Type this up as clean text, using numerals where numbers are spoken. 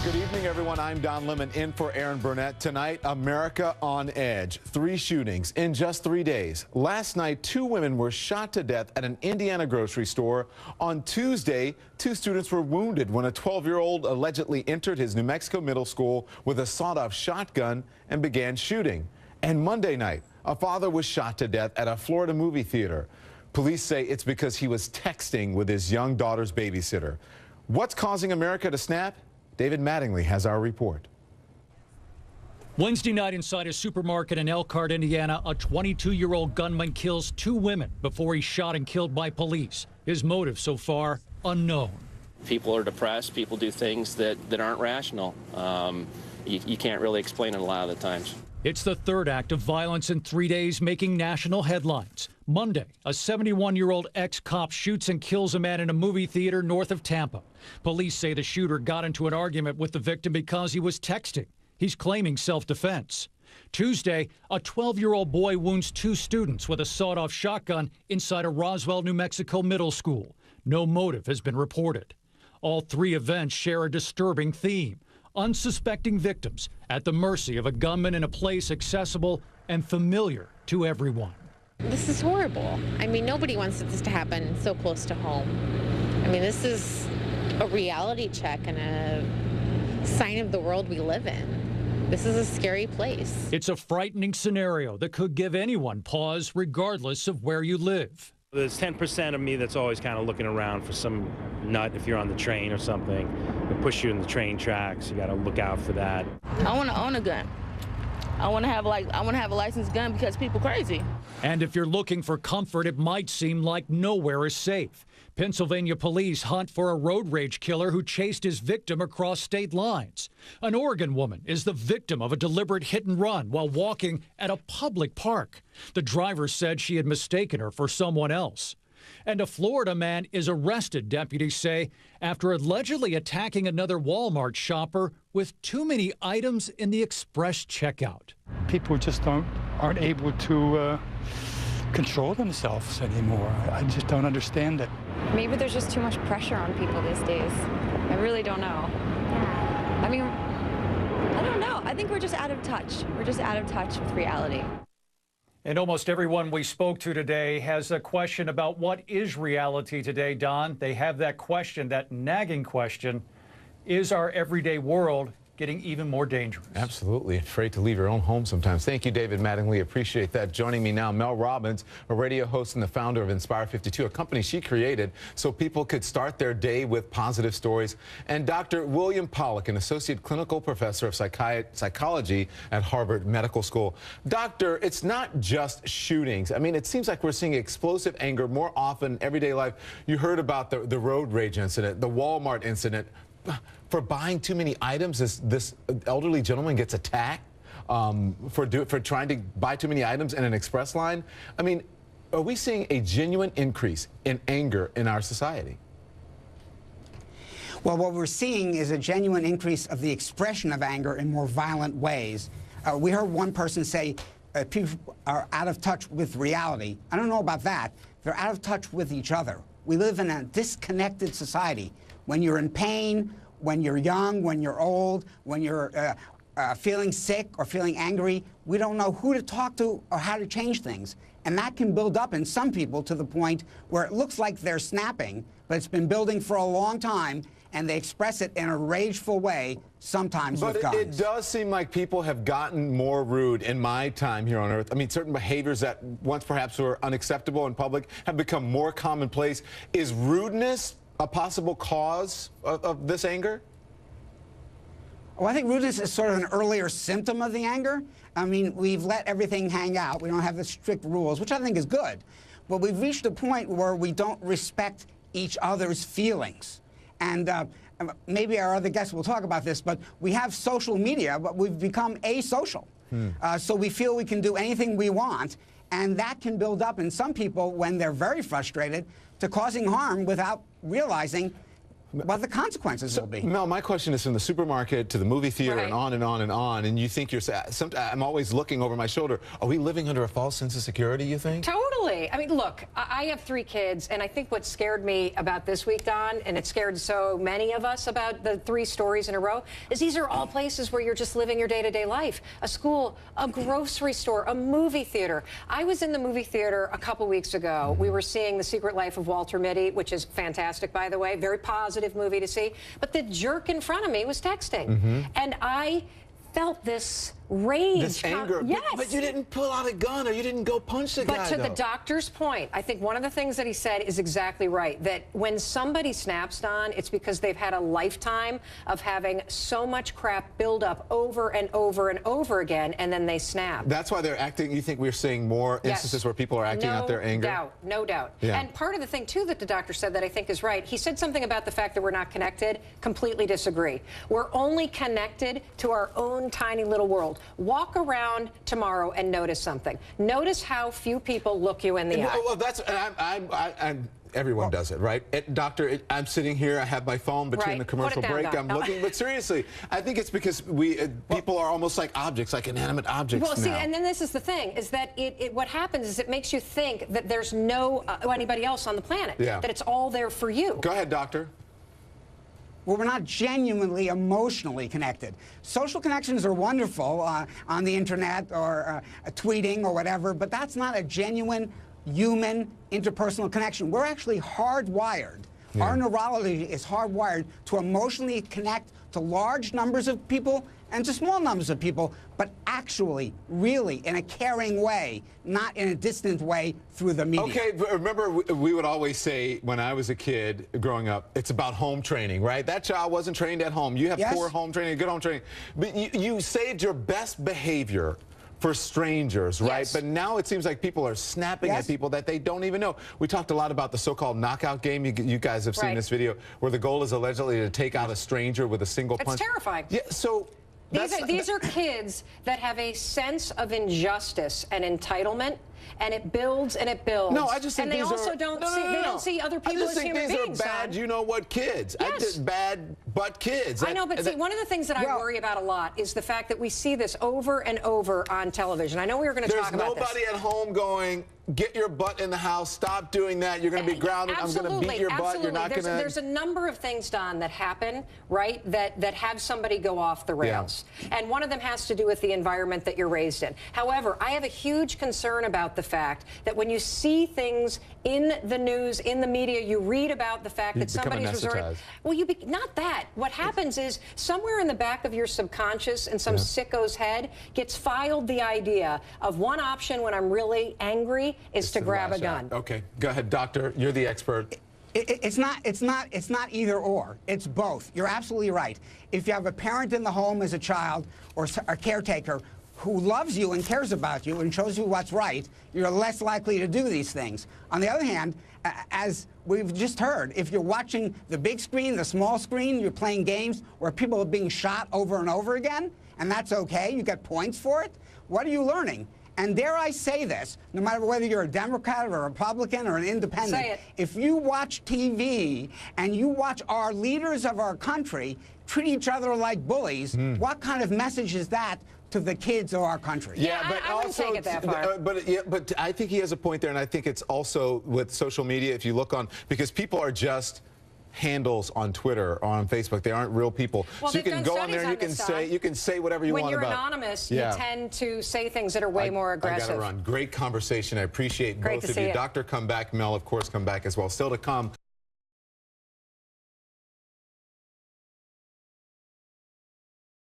Good evening, everyone. I'm Don Lemon in for Aaron Burnett. Tonight, America on edge. 3 shootings in just 3 days. Last night, 2 women were shot to death at an Indiana grocery store. On Tuesday, 2 students were wounded when a 12-year-old allegedly entered his New Mexico middle school with a sawed-off shotgun and began shooting. And Monday night, a father was shot to death at a Florida movie theater. Police say it's because he was texting with his young daughter's babysitter. What's causing America to snap? David Mattingly has our report. Wednesday night inside a supermarket in Elkhart, Indiana, a 22-year-old gunman kills 2 women before he's shot and killed by police. His motive so far, unknown. People are depressed. People do things that aren't rational. You can't really explain it a lot of the times. It's the 3rd act of violence in 3 days, making national headlines. Monday, a 71-year-old ex-cop shoots and kills a man in a movie theater north of Tampa. Police say the shooter got into an argument with the victim because he was texting. He's claiming self-defense. Tuesday, a 12-year-old boy wounds 2 students with a sawed-off shotgun inside a Roswell, New Mexico middle school. No motive has been reported. All 3 events share a disturbing theme. Unsuspecting victims at the mercy of a gunman in a place accessible and familiar to everyone. This is horrible. I mean, nobody wants this to happen so close to home. I mean, this is a reality check and a sign of the world we live in. This is a scary place. It's a frightening scenario that could give anyone pause regardless of where you live. There's 10% of me that's always kind of looking around for some nut if you're on the train or something. They push you in the train tracks. You got to look out for that. I want to own a gun. I want to have a licensed gun because people crazy. And if you're looking for comfort, it might seem like nowhere is safe. Pennsylvania police hunt for a road rage killer who chased his victim across state lines. An Oregon woman is the victim of a deliberate hit and run while walking at a public park. The driver said she had mistaken her for someone else. And a Florida man is arrested, deputies say, after allegedly attacking another Walmart shopper with too many items in the express checkout. People just aren't able to control themselves anymore. I just don't understand it. Maybe there's just too much pressure on people these days. I really don't know. I mean, I don't know. I think we're just out of touch. We're just out of touch with reality. And almost everyone we spoke to today has a question about what is reality today, Don. They have that question, that nagging question. Is our everyday world getting even more dangerous? Absolutely. Afraid to leave your own home sometimes. Thank you, David Mattingly. Appreciate that. Joining me now, Mel Robbins, a radio host and the founder of Inspire 52, a company she created so people could start their day with positive stories. And Dr. William Pollack, an associate clinical professor of psychology at Harvard Medical School. Doctor, it's not just shootings. I mean, it seems like we're seeing explosive anger more often in everyday life. You heard about the road rage incident, the Walmart incident. For buying too many items, this elderly gentleman gets attacked for trying to buy too many items in an express line. I mean, are we seeing a genuine increase in anger in our society? Well, what we're seeing is a genuine increase of the expression of anger in more violent ways. We heard one person say people are out of touch with reality. I don't know about that. They're out of touch with each other. We live in a disconnected society. When you're in pain, when you're young, when you're old, when you're feeling sick or feeling angry, we don't know who to talk to or how to change things. And that can build up in some people to the point where it looks like they're snapping, but it's been building for a long time, and they express it in a rageful way, sometimes with guns. But it does seem like people have gotten more rude in my time here on Earth. I mean, certain behaviors that once perhaps were unacceptable in public have become more commonplace. Is rudeness a possible cause of this anger? Well, I think rudeness is sort of an earlier symptom of the anger. I mean, we've let everything hang out. We don't have the strict rules, which I think is good. But we've reached a point where we don't respect each other's feelings. And maybe our other guests will talk about this, but we have social media, but we've become asocial. So we feel we can do anything we want, and that can build up in some people when they're very frustrated to causing harm without realizing what the consequences will be. Mel, my question is from the supermarket to the movie theater and on and on and on, and you think I'm always looking over my shoulder. Are we living under a false sense of security, you think? Totally. Totally. I mean, look, I have 3 kids, and I think what scared me about this week, Don, and it scared so many of us about the 3 stories in a row, is these are all places where you're just living your day-to-day life. A school, a grocery store, a movie theater. I was in the movie theater a couple weeks ago. We were seeing The Secret Life of Walter Mitty, which is fantastic, by the way. Very positive movie to see. But the jerk in front of me was texting. And I felt this rage. This anger. Yes. But you didn't pull out a gun or you didn't go punch the guy, But to though. the doctor's point, I think one of the things that he said is exactly right, that when somebody snaps, Don, it's because they've had a lifetime of having so much crap build up over and over and over again, and then they snap. That's why they're acting. You think we're seeing more instances where people are acting out their anger? No doubt. Yeah. And part of the thing, too, that the doctor said that I think is right, he said something about the fact that we're not connected. Completely disagree. We're only connected to our own tiny little world. Walk around tomorrow and notice something. Notice how few people look you in the eye. Well, that's everyone does it, right? Doctor, I'm sitting here. I have my phone between the commercial break. Don. I'm looking, but seriously, I think it's because people are almost like objects, like inanimate objects. Well, see, and then this is the thing: is that what happens is it makes you think that there's no anybody else on the planet. Yeah. That it's all there for you. Go ahead, doctor. Well, we're not genuinely emotionally connected. Social connections are wonderful on the internet or tweeting or whatever, but that's not a genuine human interpersonal connection. We're actually hardwired. Yeah. Our neurology is hardwired to emotionally connect to large numbers of people and to small numbers of people, but actually, really, in a caring way, not in a distant way through the media. Okay, but remember, we would always say, when I was a kid growing up, it's about home training, right? That child wasn't trained at home. You have poor home training, good home training. But you saved your best behavior for strangers, right? Yes. But now it seems like people are snapping at people that they don't even know. We talked a lot about the so-called knockout game. You guys have seen this video where the goal is allegedly to take out a stranger with a single punch. It's terrifying. Yeah, so these are kids that have a sense of injustice and entitlement, and it builds and it builds. No, I just think and they these also are, don't no, see no, no, they no. don't see other people as human beings. I just think these are bad, you know what, kids. Yes. Bad but kids. I know, but see, one of the things that I worry about a lot is the fact that we see this over and over on television. I know we were going to talk about this. There's nobody at home going, get your butt in the house, stop doing that, you're going to be grounded, I'm going to beat your butt, you're not going to... There's a number of things, Don, that happen, right, that have somebody go off the rails. Yeah. And one of them has to do with the environment that you're raised in. However, I have a huge concern about the fact that when you see things in the news, in the media, you read about the fact that somebody's resorting... Well, not that. What happens is somewhere in the back of your subconscious, in some sicko's head, gets filed the idea of one option when I'm really angry is to grab a gun. Okay, go ahead, doctor. You're the expert. It's not either or. It's both. You're absolutely right. If you have a parent in the home as a child or a caretaker who loves you and cares about you and shows you what's right, you're less likely to do these things. On the other hand, as we've just heard, if you're watching the big screen, the small screen, you're playing games where people are being shot over and over again, and that's okay, you get points for it, what are you learning? And dare I say this, no matter whether you're a Democrat or a Republican or an independent, say it. If you watch TV and you watch our leaders of our country treat each other like bullies, what kind of message is that to the kids of our country? Yeah, but I wouldn't also, take it that far. but I think he has a point there, and I think it's also with social media, if you look on, because people are just handles on Twitter or on Facebook. They aren't real people. Well, so you can go on there and you can say whatever you want about. When you're anonymous, you tend to say things that are way more aggressive. I got to run. Great conversation. I appreciate both of you. Doctor, come back. Mel, of course, come back as well. Still to come.